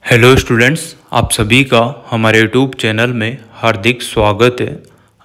Hello students, आप सभी का हमारे यूट्यूब चैनल में हार्दिक स्वागत है।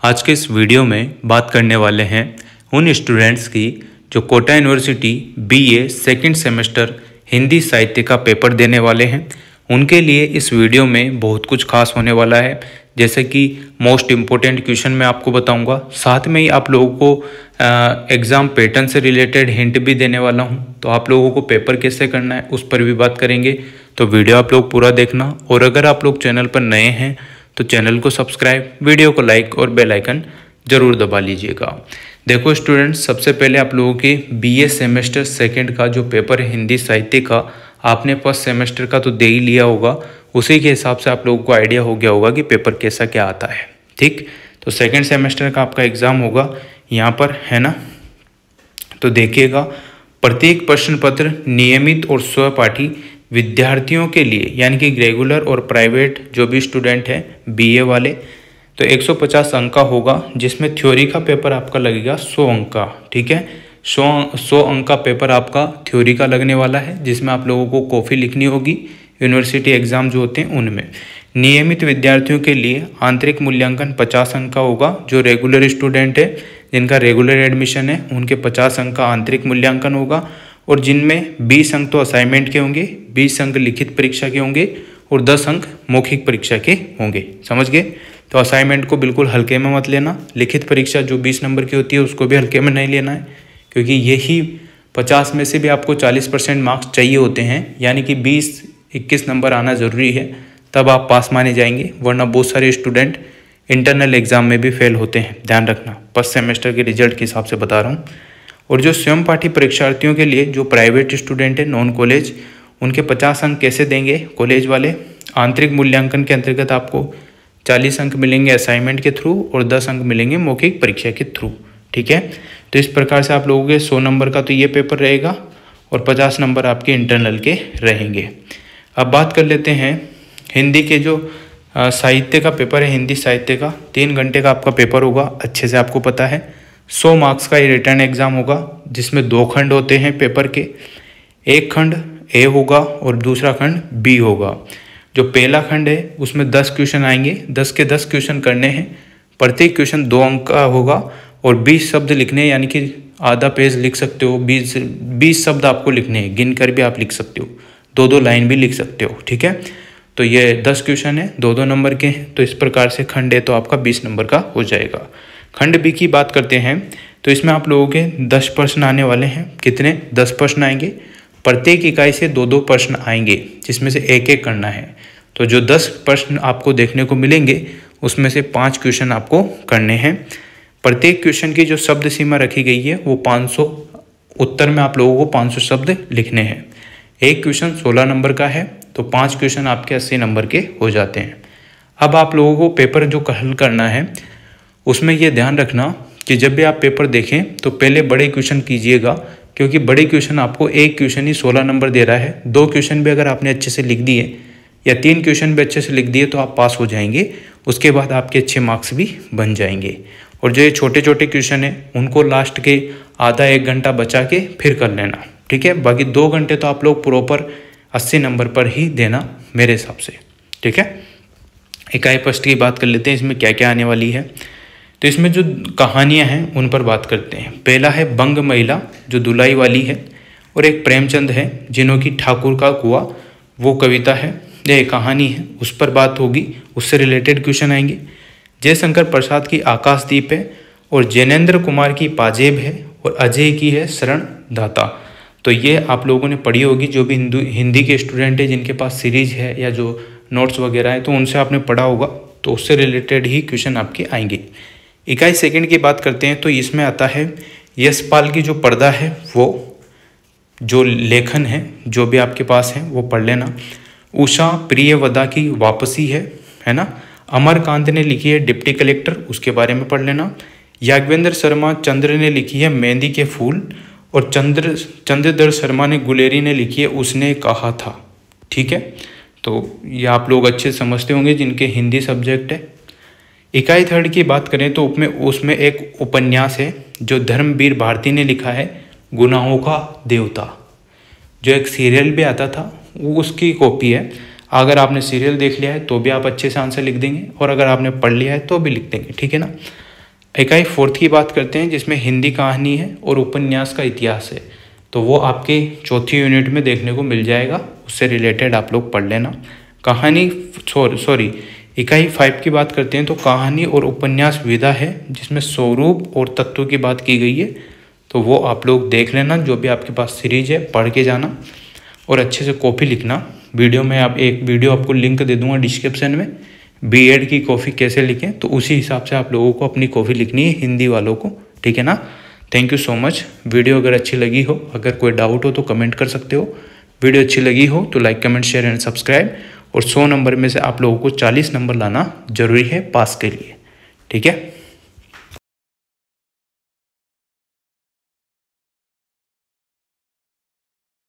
आज के इस वीडियो में बात करने वाले हैं उन स्टूडेंट्स की जो Kota university BA second semester Hindi साहित्य का पेपर देने वाले हैं। उनके लिए इस वीडियो में बहुत कुछ खास होने वाला है, जैसे कि मोस्ट इम्पोर्टेंट क्वेश्चन मैं आपको बताऊंगा, साथ में ही आप लोगों को एग्ज़ाम पैटर्न से रिलेटेड हिंट भी देने वाला हूं। तो आप लोगों को पेपर कैसे करना है उस पर भी बात करेंगे। तो वीडियो आप लोग पूरा देखना, और अगर आप लोग चैनल पर नए हैं तो चैनल को सब्सक्राइब, वीडियो को लाइक और बेल आइकन ज़रूर दबा लीजिएगा। देखो स्टूडेंट्स, सबसे पहले आप लोगों के बीए सेमेस्टर सेकंड का जो पेपर है हिंदी साहित्य का, आपने फर्स्ट सेमेस्टर का तो दे ही लिया होगा, उसी के हिसाब से आप लोगों को आइडिया हो गया होगा कि पेपर कैसा क्या आता है। ठीक, तो सेकंड सेमेस्टर का आपका एग्ज़ाम होगा यहाँ पर, है ना। तो देखिएगा, प्रत्येक प्रश्न पत्र नियमित और सहपाठी विद्यार्थियों के लिए, यानी कि रेगुलर और प्राइवेट जो भी स्टूडेंट हैं बीए वाले, तो 150 अंक का होगा, जिसमें थ्योरी का पेपर आपका लगेगा 100 अंक का। ठीक है, 100 अंक का पेपर आपका थ्योरी का लगने वाला है, जिसमें आप लोगों को कॉपी लिखनी होगी यूनिवर्सिटी एग्ज़ाम जो होते हैं उनमें। नियमित विद्यार्थियों के लिए आंतरिक मूल्यांकन 50 अंक का होगा। जो रेगुलर स्टूडेंट है, जिनका रेगुलर एडमिशन है, उनके 50 अंक का आंतरिक मूल्यांकन होगा, और जिनमें 20 अंक तो असाइनमेंट के होंगे, 20 अंक लिखित परीक्षा के होंगे और 10 अंक मौखिक परीक्षा के होंगे। समझ गए? तो असाइनमेंट को बिल्कुल हल्के में मत लेना। लिखित परीक्षा जो 20 नंबर की होती है उसको भी हल्के में नहीं लेना है, क्योंकि यही 50 में से भी आपको 40% मार्क्स चाहिए होते हैं, यानी कि 20-21 नंबर आना ज़रूरी है, तब आप पास माने जाएंगे। वरना बहुत सारे स्टूडेंट इंटरनल एग्ज़ाम में भी फेल होते हैं, ध्यान रखना। फर्स्ट सेमेस्टर के रिजल्ट के हिसाब से बता रहा हूँ। और जो स्वयं पाठी परीक्षार्थियों के लिए, जो प्राइवेट स्टूडेंट है, नॉन कॉलेज, उनके 50 अंक कैसे देंगे कॉलेज वाले? आंतरिक मूल्यांकन के अंतर्गत आपको 40 अंक मिलेंगे असाइनमेंट के थ्रू और 10 अंक मिलेंगे मौखिक परीक्षा के थ्रू। ठीक है, तो इस प्रकार से आप लोगों के 100 नंबर का तो ये पेपर रहेगा और 50 नंबर आपके इंटरनल के रहेंगे। अब बात कर लेते हैं हिंदी के जो साहित्य का पेपर है, हिंदी साहित्य का 3 घंटे का आपका पेपर होगा, अच्छे से आपको पता है। 100 मार्क्स का ये रिटर्न एग्ज़ाम होगा, जिसमें 2 खंड होते हैं पेपर के। एक खंड ए होगा और दूसरा खंड बी होगा। जो पहला खंड है उसमें 10 क्वेश्चन आएंगे, 10 के 10 क्वेश्चन करने हैं। प्रत्येक क्वेश्चन 2 अंक का होगा और 20 शब्द लिखने, यानी कि आधा पेज लिख सकते हो। 20 शब्द आपको लिखने हैं, गिन कर भी आप लिख सकते हो, 2-2 लाइन भी लिख सकते हो। ठीक है, तो ये 10 क्वेश्चन है, 2-2 नंबर के हैं। तो इस प्रकार से खंड ए तो आपका 20 नंबर का हो जाएगा। खंड बी की बात करते हैं तो इसमें आप लोगों के 10 प्रश्न आने वाले हैं। कितने? 10 प्रश्न आएंगे। प्रत्येक इकाई से 2-2 प्रश्न आएंगे, जिसमें से एक एक करना है। तो जो 10 प्रश्न आपको देखने को मिलेंगे उसमें से 5 क्वेश्चन आपको करने हैं। प्रत्येक क्वेश्चन की जो शब्द सीमा रखी गई है वो 500, उत्तर में आप लोगों को 500 शब्द लिखने हैं। एक क्वेश्चन 16 नंबर का है, तो 5 क्वेश्चन आपके 80 नंबर के हो जाते हैं। अब आप लोगों को पेपर जो हल करना है उसमें ये ध्यान रखना कि जब भी आप पेपर देखें तो पहले बड़े क्वेश्चन कीजिएगा, क्योंकि बड़े क्वेश्चन आपको एक क्वेश्चन ही 16 नंबर दे रहा है। 2 क्वेश्चन भी अगर आपने अच्छे से लिख दिए या 3 क्वेश्चन भी अच्छे से लिख दिए तो आप पास हो जाएंगे। उसके बाद आपके अच्छे मार्क्स भी बन जाएंगे। और जो ये छोटे छोटे क्वेश्चन हैं उनको लास्ट के आधा 1 घंटा बचा के फिर कर लेना। ठीक है, बाकी 2 घंटे तो आप लोग प्रॉपर 80 नंबर पर ही देना मेरे हिसाब से। ठीक है, इकाई प्रश्न की बात कर लेते हैं, इसमें क्या क्या आने वाली है। तो इसमें जो कहानियां हैं उन पर बात करते हैं। पहला है बंग महिला, जो दुलाई वाली है, और एक प्रेमचंद है जिन्हों की ठाकुर का कुआं, वो कविता है, यह कहानी है, उस पर बात होगी, उससे रिलेटेड क्वेश्चन आएंगे। जयशंकर प्रसाद की आकाशदीप है, और जैनेन्द्र कुमार की पाजेब है, और अजय की है शरण दाता। तो ये आप लोगों ने पढ़ी होगी, जो भी हिंदी के स्टूडेंट है जिनके पास सीरीज है या जो नोट्स वगैरह है, तो उनसे आपने पढ़ा होगा, तो उससे रिलेटेड ही क्वेश्चन आपके आएंगे। इकाई सेकंड की बात करते हैं तो इसमें आता है यशपाल की जो पर्दा है, वो जो लेखन है जो भी आपके पास है वो पढ़ लेना। उषा प्रियवदा की वापसी है ना। अमरकांत ने लिखी है डिप्टी कलेक्टर, उसके बारे में पढ़ लेना। याज्ञवेंद्र शर्मा चंद्र ने लिखी है मेहंदी के फूल, और चंद्रधर शर्मा ने गुलेरी ने लिखी है उसने कहा था। ठीक है, तो ये आप लोग अच्छे समझते होंगे जिनके हिंदी सब्जेक्ट है। इकाई थर्ड की बात करें तो उसमें एक उपन्यास है जो धर्मवीर भारती ने लिखा है, गुनाहों का देवता, जो एक सीरियल भी आता था, वो उसकी कॉपी है। अगर आपने सीरियल देख लिया है तो भी आप अच्छे से आंसर लिख देंगे, और अगर आपने पढ़ लिया है तो भी लिख देंगे, ठीक है ना। इकाई 4 की बात करते हैं, जिसमें हिंदी कहानी है और उपन्यास का इतिहास है। तो वो आपके चौथी यूनिट में देखने को मिल जाएगा, उससे रिलेटेड आप लोग पढ़ लेना। कहानी इकाई 5 की बात करते हैं तो कहानी और उपन्यास विधा है, जिसमें स्वरूप और तत्व की बात की गई है। तो वो आप लोग देख लेना, जो भी आपके पास सीरीज है पढ़ के जाना और अच्छे से कॉपी लिखना। वीडियो में आप एक वीडियो आपको लिंक दे दूंगा डिस्क्रिप्शन में, B.Ed की कॉफ़ी कैसे लिखें, तो उसी हिसाब से आप लोगों को अपनी कॉफ़ी लिखनी है, हिंदी वालों को, ठीक है ना। Thank you so much. Video अगर अच्छी लगी हो, अगर कोई डाउट हो तो कमेंट कर सकते हो। वीडियो अच्छी लगी हो तो like, comment, share and subscribe. और 100 नंबर में से आप लोगों को 40 नंबर लाना जरूरी है पास के लिए, ठीक है।